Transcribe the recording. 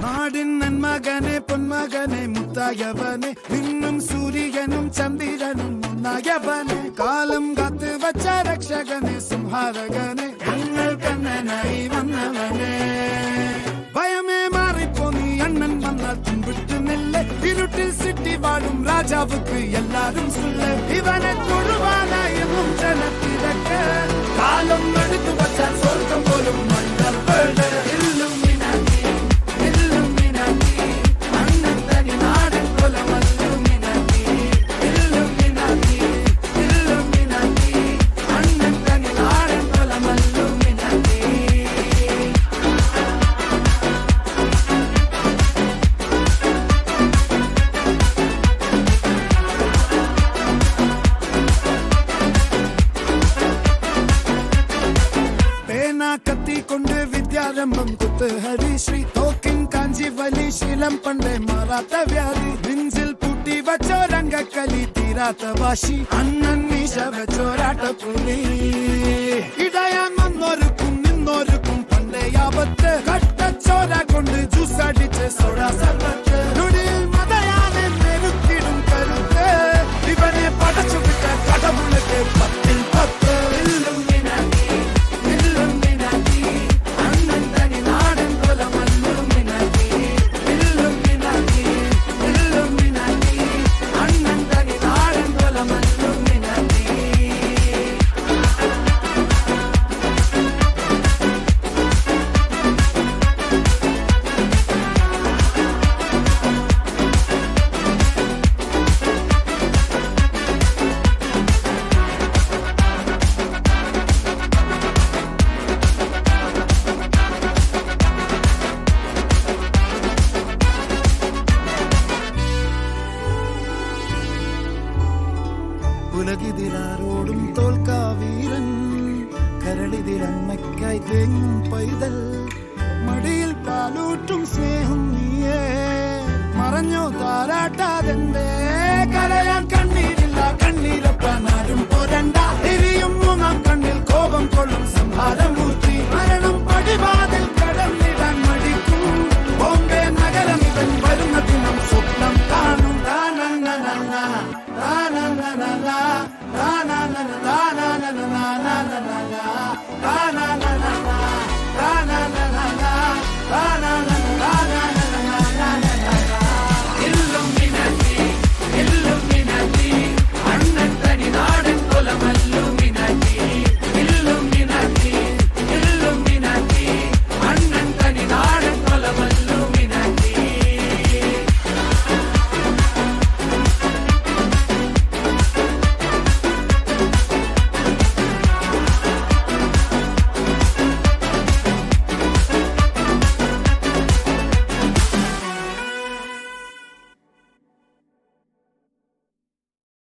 നാടിൻ നന്മകനെ പൊന്മകനെ മുത്തായവനെ നിന്നും സൂര്യനും ചന്ദ്രനും ഒന്നായവനെ കാലം കാത്ത് വച്ച രക്ഷകനെ സംഹാരകനെ ഞങ്ങൾ കണ്ണനായി വന്നവനെ ഭയമേ മാറിപ്പോ നീ അണ്ണൻ വന്നാൽ തുമ്പിട്ട് നെല്ല് ഇരുട്ടിൽ സിറ്റി വാഴും രാജാവുക്ക് എല്ലാരും സുല്ല് ഇവനെ തൊഴുവാനായും ജനത്തിരക്ക് കാലം എടുത്തു വച്ചാൽ സ്വർഗം പോലും മണ്ണർവേട് കത്തിക്കൊണ്ട് വിദ്യാരംഭം കുത്ത് ഹരിശ്രീ തോക്കിൻ കാഞ്ചി വലി ശീലം പണ്ടേ മാറാത്ത വ്യാധി നെഞ്ചിൽ പൂട്ടി വച്ചോരംഗക്കലി തീരാത്ത വാശി അണ്ണൻ മീശ വെച്ചോരാട്ട പുലി ഇടയാൻ വന്നോർക്കും നിന്നോർക്കും പണ്ടേ ആപത്ത് കട്ടച്ചോര കൊണ്ട് ജ്യൂസ് അടിച്ച് സോഡാ സർബത്ത് നുടിയിൽ മതയാനെ നെരുക്കിടും കരുത്ത് ഇവനെ പടച്ചു വിട്ട കടവുളക്ക് 10ൽ 10 ഉലകിതിലാരോടും തോൽക്കാ വീരൻ കരളിതിലമ്മയ്ക്കായി തേങ്ങും പൈതൽ മടിയിൽ പാലൂട്ടും സ്നേഹം നീയേ മറഞ്ഞോ താരാട്ടാതെന്തേ കരയാൻ കണ്ണീരില്ല കണ്ണീരൊപ്പാനാരും പോരണ്ട എരിയും മൂന്നാം കണ്ണിൽ കോപം കൊള്ളും സംഹാരമൂർത്തി മരണം പടിവാതിൽ